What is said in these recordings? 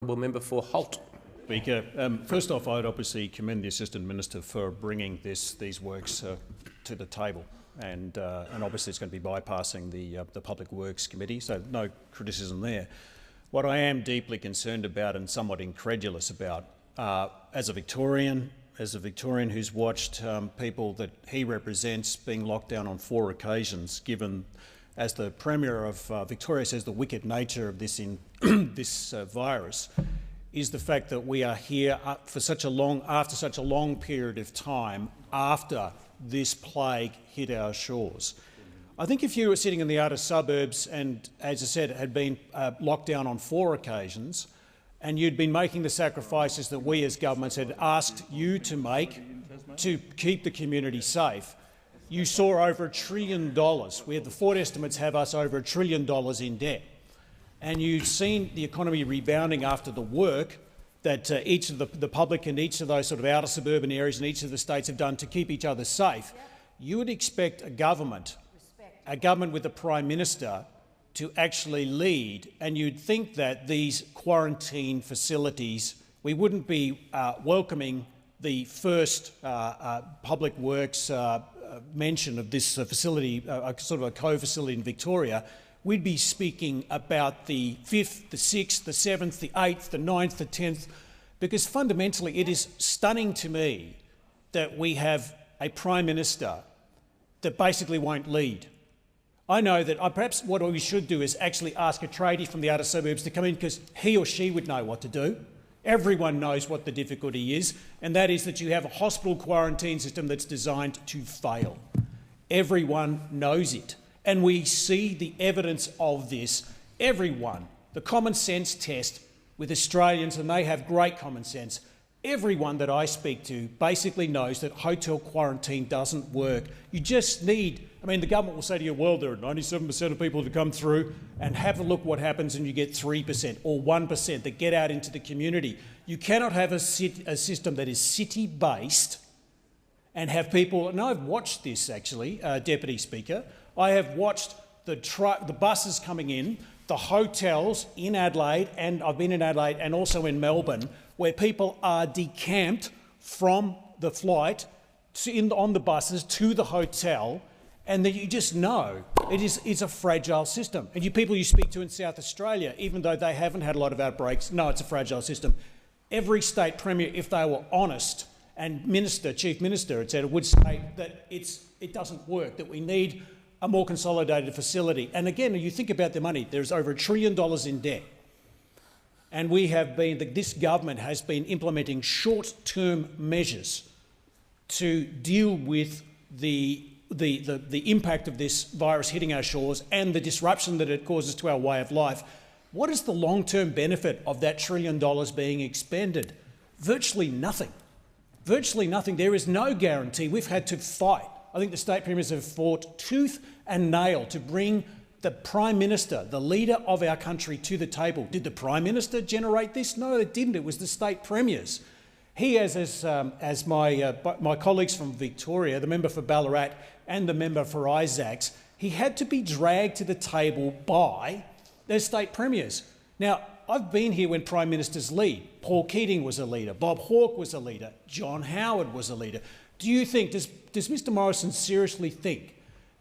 Member for Holt. Speaker, first off, I'd obviously commend the Assistant Minister for bringing these works to the table, and obviously it's going to be bypassing the Public Works Committee, so no criticism there. What I am deeply concerned about and somewhat incredulous about, as a Victorian who's watched people that he represents being locked down on 4 occasions, given, as the Premier of Victoria says, the wicked nature of this virus, is the fact that we are here after such a long period of time after this plague hit our shores. I think if you were sitting in the outer suburbs and, as I said, had been locked down on 4 occasions, and you'd been making the sacrifices that we as governments had asked you to make to keep the community safe, you saw over $1 trillion. The Ford estimates have us over $1 trillion in debt. And you've seen the economy rebounding after the work that each of the public and each of those sort of outer suburban areas and each of the states have done to keep each other safe. You would expect a government with a Prime Minister to actually lead, and you'd think that these quarantine facilities, we wouldn't be welcoming the first Public Works mention of this facility, sort of a co-facility in Victoria. We'd be speaking about the 5th, the 6th, the 7th, the 8th, the 9th, the 10th, because fundamentally it is stunning to me that we have a Prime Minister that basically won't lead. I know that perhaps what we should do is actually ask a tradie from the outer suburbs to come in, because he or she would know what to do. Everyone knows what the difficulty is, and that is that you have a hospital quarantine system that's designed to fail. Everyone knows it. And we see the evidence of this. Everyone, the common sense test with Australians, and they have great common sense, everyone that I speak to basically knows that hotel quarantine doesn't work. You just need, the government will say to you, well, there are 97% of people to come through, and have a look what happens and you get 3% or 1% that get out into the community. You cannot have a system that is city-based and have people, and I've watched this actually, Deputy Speaker, I have watched the buses coming in, the hotels in Adelaide, and I've been in Adelaide and also in Melbourne, where people are decamped from the flight on the buses to the hotel, and that you just know it's a fragile system. And people you speak to in South Australia, even though they haven't had a lot of outbreaks, no, it's a fragile system. Every state premier, if they were honest, and Chief Minister, etc., would say that it doesn't work, that we need a more consolidated facility. And again, you think about the money, there's over $1 trillion in debt. And this government has been implementing short-term measures to deal with the impact of this virus hitting our shores and the disruption that it causes to our way of life. What is the long-term benefit of that $1 trillion being expended? Virtually nothing. Virtually nothing. There is no guarantee. We've had to fight. I think the state premiers have fought tooth and nail to bring the Prime Minister, the leader of our country, to the table. Did the Prime Minister generate this? No, it didn't. It was the state premiers. He, as my colleagues from Victoria, the member for Ballarat and the member for Isaacs, he had to be dragged to the table by their state premiers. Now, I've been here when Prime Ministers lead. Paul Keating was a leader. Bob Hawke was a leader. John Howard was a leader. Do you think, does Mr Morrison seriously think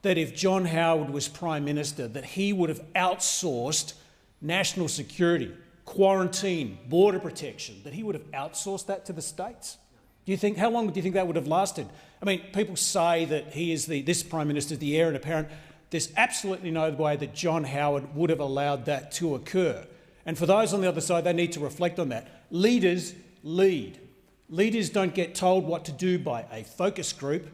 that if John Howard was Prime Minister, that he would have outsourced national security, quarantine, border protection, that he would have outsourced that to the states? How long do you think that would have lasted? People say that this Prime Minister is the heir and apparent. There's absolutely no way that John Howard would have allowed that to occur. And for those on the other side, they need to reflect on that. Leaders lead. Leaders don't get told what to do by a focus group.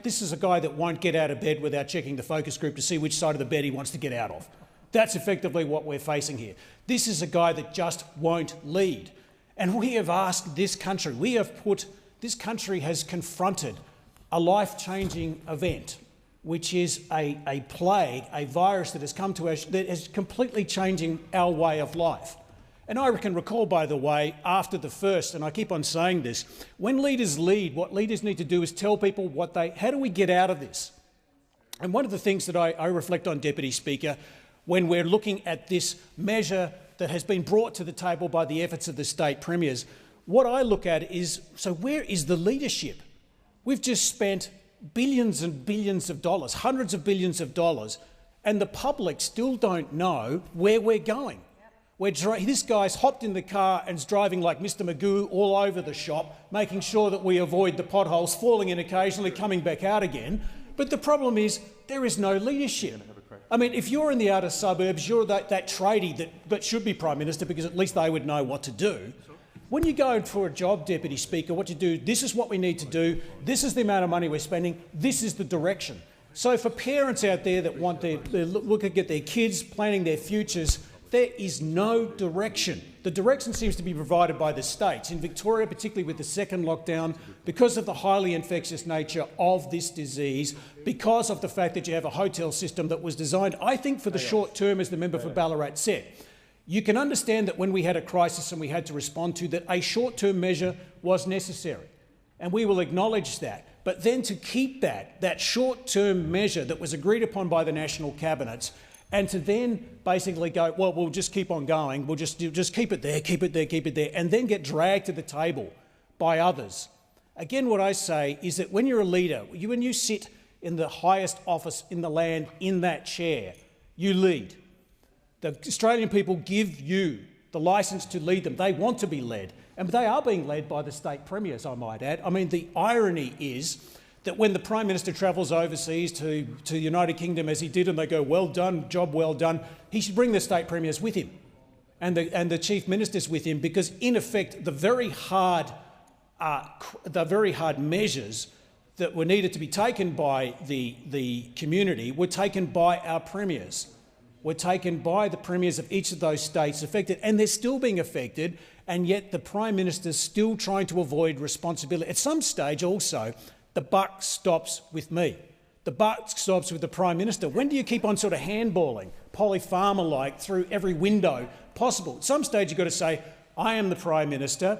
This is a guy that won't get out of bed without checking the focus group to see which side of the bed he wants to get out of. That's effectively what we're facing here. This is a guy that just won't lead. And we have asked this country, this country has confronted a life-changing event, which is a plague, a virus that has come to us that is completely changing our way of life. And I can recall, by the way, after the first, and I keep on saying this, when leaders lead, what leaders need to do is tell people how do we get out of this? And one of the things that I reflect on, Deputy Speaker, when we're looking at this measure that has been brought to the table by the efforts of the state premiers, what I look at is, so where is the leadership? We've just spent billions and billions of dollars, hundreds of billions of dollars, and the public still don't know where we're going. This guy's hopped in the car and is driving like Mr Magoo all over the shop, making sure that we avoid the potholes, falling in occasionally, coming back out again. But the problem is there is no leadership. I mean, if you're in the outer suburbs, you're that tradie that should be Prime Minister because at least they would know what to do. When you go for a job, Deputy Speaker, what you do, this is what we need to do, this is the amount of money we're spending, this is the direction. So for parents out there that want to look at their kids planning their futures, there is no direction. The direction seems to be provided by the states. In Victoria, particularly with the second lockdown, because of the highly infectious nature of this disease, because of the fact that you have a hotel system that was designed, I think, for the short term, as the member for Ballarat said. You can understand that when we had a crisis and we had to respond to that, a short-term measure was necessary, and we will acknowledge that. But then to keep that short-term measure that was agreed upon by the national cabinets, and to then basically go, well, we'll just keep on going, we'll just keep it there, keep it there, keep it there, and then get dragged to the table by others. Again, what I say is that when you're a leader, when you sit in the highest office in the land in that chair, you lead. The Australian people give you the licence to lead them. They want to be led, and they are being led by the state premiers, I might add. I mean, the irony is that when the Prime Minister travels overseas to the United Kingdom, as he did, and they go, well done, job well done, he should bring the state premiers with him and the chief ministers with him, because in effect the very hard measures that were needed to be taken by the community were taken by our premiers, were taken by the premiers of each of those states affected, and they're still being affected, and yet the Prime Minister's still trying to avoid responsibility. At some stage also, the buck stops with me. The buck stops with the Prime Minister. When do you keep on sort of handballing, Polly Farmer-like, through every window possible? At some stage you've got to say, I am the Prime Minister,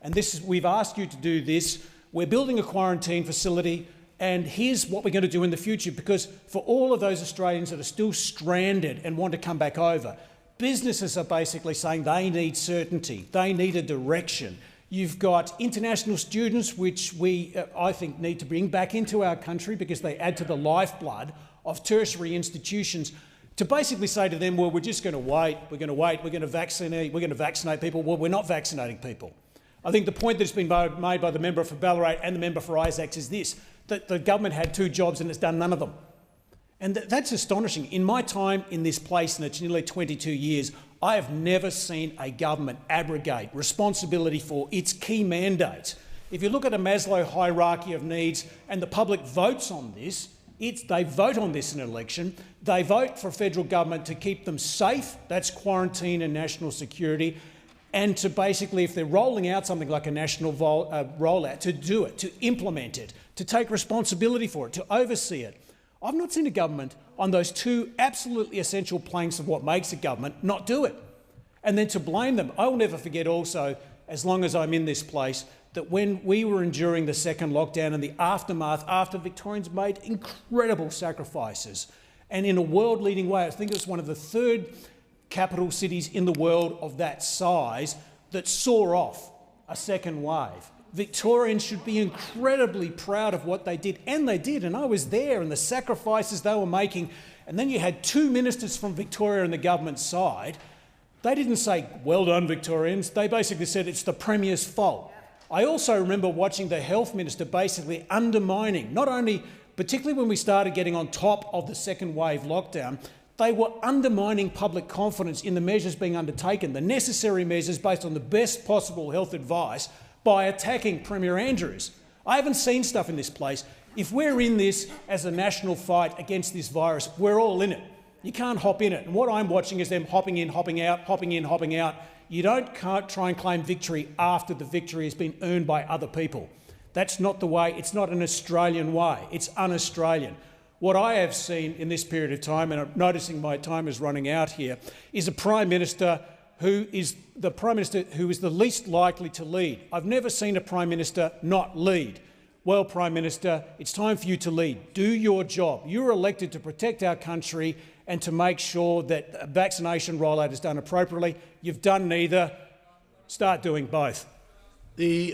and we've asked you to do this. We're building a quarantine facility, and here's what we're going to do in the future, because for all of those Australians that are still stranded and want to come back over, businesses are basically saying they need certainty, they need a direction. You've got international students, which I think, need to bring back into our country because they add to the lifeblood of tertiary institutions, to basically say to them, well, we're just going to wait, we're going to vaccinate people. Well, we're not vaccinating people. I think the point that's been made by the member for Ballarat and the member for Isaacs is this, that the government had 2 jobs and it's done none of them. And that's astonishing. In my time in this place, and it's nearly 22 years, I have never seen a government abrogate responsibility for its key mandates. If you look at a Maslow hierarchy of needs and the public votes on this, they vote on this in an election, they vote for federal government to keep them safe, that's quarantine and national security, and to basically, if they're rolling out something like a national rollout, to do it, to implement it, to take responsibility for it, to oversee it. I've not seen a government on those 2 absolutely essential planks of what makes a government not do it. And then to blame them. I will never forget also, as long as I'm in this place, that when we were enduring the second lockdown and the aftermath, after Victorians made incredible sacrifices, and in a world-leading way, I think it was one of the 3rd capital cities in the world of that size that saw off a second wave. Victorians should be incredibly proud of what they did, and they did, and I was there, and the sacrifices they were making. And then you had 2 ministers from Victoria on the government side. They didn't say, well done, Victorians. They basically said it's the Premier's fault. I also remember watching the Health Minister basically undermining, not only, particularly when we started getting on top of the second wave lockdown, they were undermining public confidence in the measures being undertaken, the necessary measures based on the best possible health advice, by attacking Premier Andrews. I haven't seen stuff in this place. If we're in this as a national fight against this virus, we're all in it. You can't hop in it. And what I'm watching is them hopping in, hopping out, hopping in, hopping out. You can't try and claim victory after the victory has been earned by other people. That's not the way. It's not an Australian way. It's un-Australian. What I have seen in this period of time, and I'm noticing my time is running out here, is a Prime Minister who is the least likely to lead. I've never seen a Prime Minister not lead. Well, Prime Minister, it's time for you to lead. Do your job. You were elected to protect our country, and to make sure that a vaccination rollout is done appropriately. You've done neither. Start doing both. The